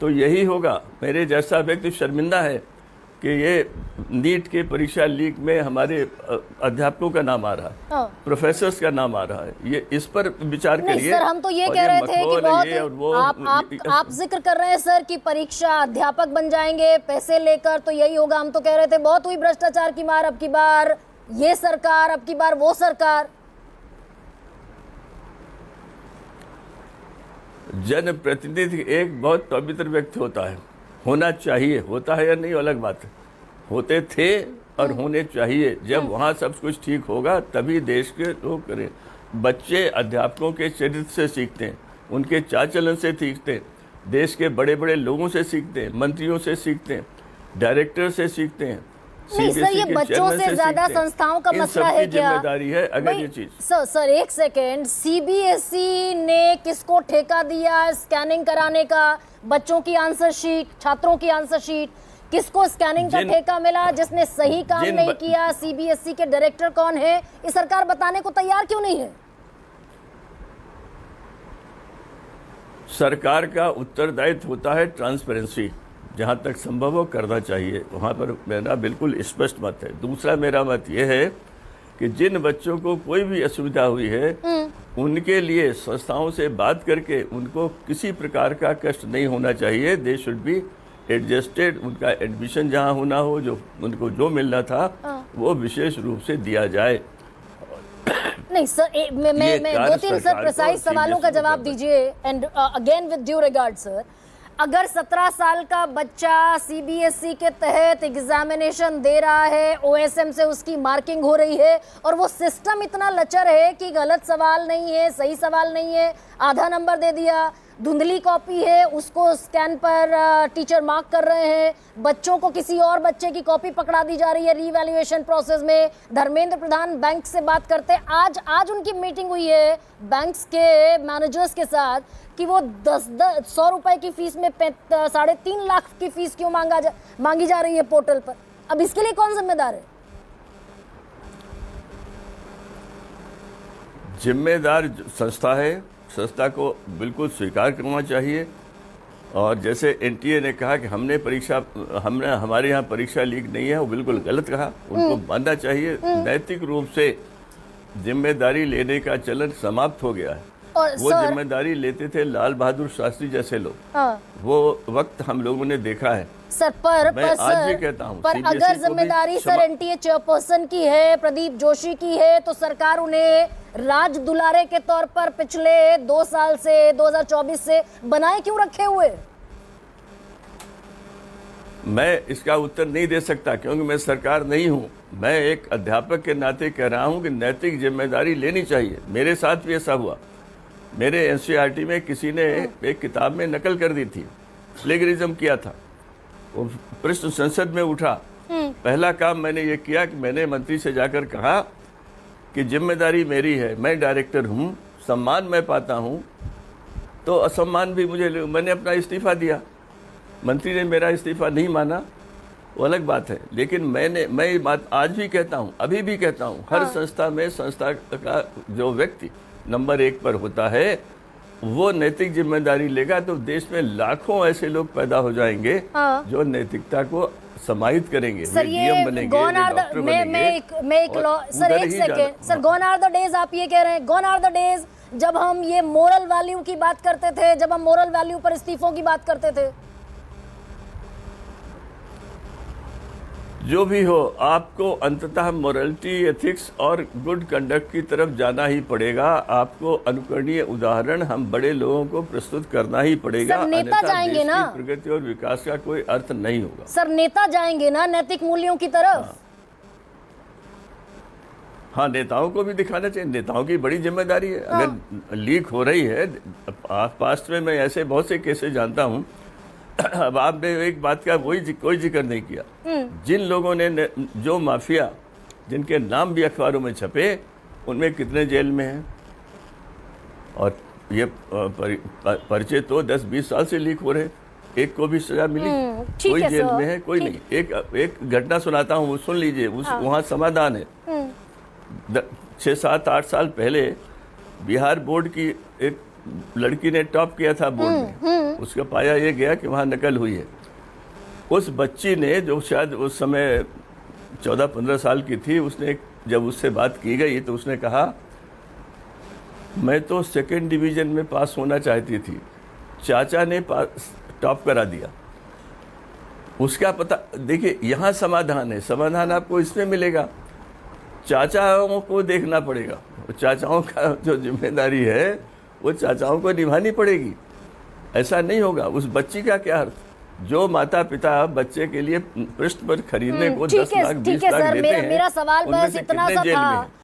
तो यही होगा। मेरे जैसा व्यक्ति शर्मिंदा है कि ये नीट के परीक्षा लीक में हमारे अध्यापकों का नाम आ रहा है, प्रोफेसर्स का नाम आ रहा है। ये इस पर विचार करिए। सर, हम तो ये कह रहे थे कि बहुत आप जिक्र कर रहे हैं सर कि परीक्षा अध्यापक बन जाएंगे पैसे लेकर, तो यही होगा। हम तो कह रहे थे बहुत हुई भ्रष्टाचार की मार, अब की बार ये सरकार, अब की बार वो सरकार। जनप्रतिनिधि एक बहुत पवित्र व्यक्ति होता है, होना चाहिए। होता है या नहीं अलग बात है, होते थे और होने चाहिए। जब वहाँ सब कुछ ठीक होगा तभी देश के लोग करें। बच्चे अध्यापकों के चरित्र से सीखते हैं, उनके चाल चलन से सीखते हैं, देश के बड़े बड़े लोगों से सीखते हैं, मंत्रियों से सीखते हैं, डायरेक्टर से सीखते हैं। नहीं सर, ये बच्चों से ज्यादा संस्थाओं का मसला है क्या? जिम्मेदारी है अगर ये चीज। सर एक सेकेंड, सीबीएसई ने किसको ठेका दिया स्कैनिंग कराने का? बच्चों की आंसर शीट, छात्रों की आंसर शीट, किसको स्कैनिंग का ठेका मिला? जिसने सही काम नहीं किया, सीबीएसई के डायरेक्टर कौन है? ये सरकार बताने को तैयार क्यों नहीं है? सरकार का उत्तरदायित्व होता है ट्रांसपेरेंसी, जहाँ तक संभव हो करना चाहिए। वहाँ पर मेरा बिल्कुल स्पष्ट मत है। दूसरा मेरा मत यह है कि जिन बच्चों को कोई भी असुविधा हुई है उनके लिए संस्थाओं से बात करके उनको किसी प्रकार का कष्ट नहीं होना चाहिए। They should be adjusted. उनका एडमिशन जहाँ होना हो, जो उनको जो मिलना था वो विशेष रूप से दिया जाए। नहीं सर, मैं 2-3 सर प्रिसाइज सवालों का जवाब दीजिए। And again with due regard sir, अगर 17 साल का बच्चा सीबीएसई के तहत एग्जामिनेशन दे रहा है, ओएसएम से उसकी मार्किंग हो रही है और वो सिस्टम इतना लचर है कि गलत सवाल नहीं है, सही सवाल नहीं है, आधा नंबर दे दिया, धुंधली कॉपी है, उसको स्कैन पर टीचर मार्क कर रहे हैं, बच्चों को किसी और बच्चे की कॉपी पकड़ा दी जा रही है रीवैल्यूएशन प्रोसेस में। धर्मेंद्र प्रधान बैंक से बात करते, आज उनकी मीटिंग हुई है बैंक्स के मैनेजर्स के साथ कि वो 100 रुपए की फीस में 3.5 लाख की फीस क्यों मांगी जा रही है पोर्टल पर। अब इसके लिए कौन जिम्मेदार है? जिम्मेदार संस्था है, संस्था को बिल्कुल स्वीकार करना चाहिए। और जैसे एनटीए ने कहा कि हमारे यहाँ परीक्षा लीक नहीं है, वो बिल्कुल गलत कहा। उनको मानना चाहिए। नैतिक रूप से जिम्मेदारी लेने का चलन समाप्त हो गया है। वो जिम्मेदारी लेते थे लाल बहादुर शास्त्री जैसे लोग। वो वक्त हम लोगों ने देखा है सर। मैं आज भी कहता हूँ, पर अगर जिम्मेदारी सर एनटीए चेयरपर्सन की है, प्रदीप जोशी की है, तो सरकार उन्हें राज दुलारे के तौर पर पिछले 2 साल से 2024 से बनाए क्यों रखे हुए? मैं इसका उत्तर नहीं दे सकता क्योंकि मैं सरकार नहीं हूं। मैं एक अध्यापक के नाते कह रहा हूं कि नैतिक जिम्मेदारी लेनी चाहिए। मेरे साथ भी ऐसा हुआ। मेरे एनसीईआरटी में किसी ने एक किताब में नकल कर दी थी, प्लेगरिज्म किया था। वो प्रश्न संसद में उठा। पहला काम मैंने ये किया कि मैंने मंत्री से जाकर कहा कि जिम्मेदारी मेरी है, मैं डायरेक्टर हूँ, सम्मान मैं पाता हूँ, तो असम्मान भी मैंने अपना इस्तीफा दिया। मंत्री ने मेरा इस्तीफा नहीं माना, वो अलग बात है। लेकिन मैं ये बात आज भी कहता हूँ, अभी भी कहता हूँ, हर संस्था में संस्था का जो व्यक्ति नंबर 1 पर होता है वो नैतिक जिम्मेदारी लेगा तो देश में लाखों ऐसे लोग पैदा हो जाएंगे जो नैतिकता को समाहित करेंगे। सर ये गॉन आर द मैं एक लॉ सर एक second sir, gone are the days आप ये कह रहे हैं? गॉन आर द डेज जब हम ये मोरल वैल्यू की बात करते थे, जब हम मोरल वैल्यू पर इस्तीफों की बात करते थे? जो भी हो, आपको अंततः मोरलिटी, एथिक्स और गुड कंडक्ट की तरफ जाना ही पड़ेगा। आपको अनुकरणीय उदाहरण हम बड़े लोगों को प्रस्तुत करना ही पड़ेगा। सर नेता जाएंगे ना, प्रगति और विकास का कोई अर्थ नहीं होगा। सर नेता जाएंगे ना नैतिक मूल्यों की तरफ। हाँ, नेताओं को भी दिखाना चाहिए। नेताओं की बड़ी जिम्मेदारी है। अगर लीक हो रही है, पास्ट में मैं ऐसे बहुत से केसेस जानता हूँ। अब आपने एक बात का कोई जिक्र नहीं किया। जिन लोगों ने जो माफिया जिनके नाम भी अखबारों में छपे, उनमें कितने जेल में हैं? और ये पर्चे तो 10-20 साल से लीक हो रहे, एक को भी सजा मिली? कोई जेल में है, कोई नहीं। एक घटना सुनाता हूँ, सुन लीजिए। वहाँ समाधान है। 6-7-8 साल पहले बिहार बोर्ड की एक लड़की ने टॉप किया था बोर्ड में, उसका पाया ये गया कि वहाँ नकल हुई है। उस बच्ची ने, जो शायद उस समय 14-15 साल की थी, उसने जब उससे बात की गई तो उसने कहा मैं तो सेकंड डिवीजन में पास होना चाहती थी, चाचा ने टॉप करा दिया। उसका पता, देखिए यहाँ समाधान है, समाधान आपको इसमें मिलेगा, चाचाओं को देखना पड़ेगा, चाचाओं का जो जिम्मेदारी है वो चाचाओं को निभानी पड़ेगी। ऐसा नहीं होगा। उस बच्ची का क्या अर्थ, जो माता पिता बच्चे के लिए पृष्ठ पर खरीदने को 10 लाख 20 लाख देते हैं, मेरा सवाल बस इतना सा था।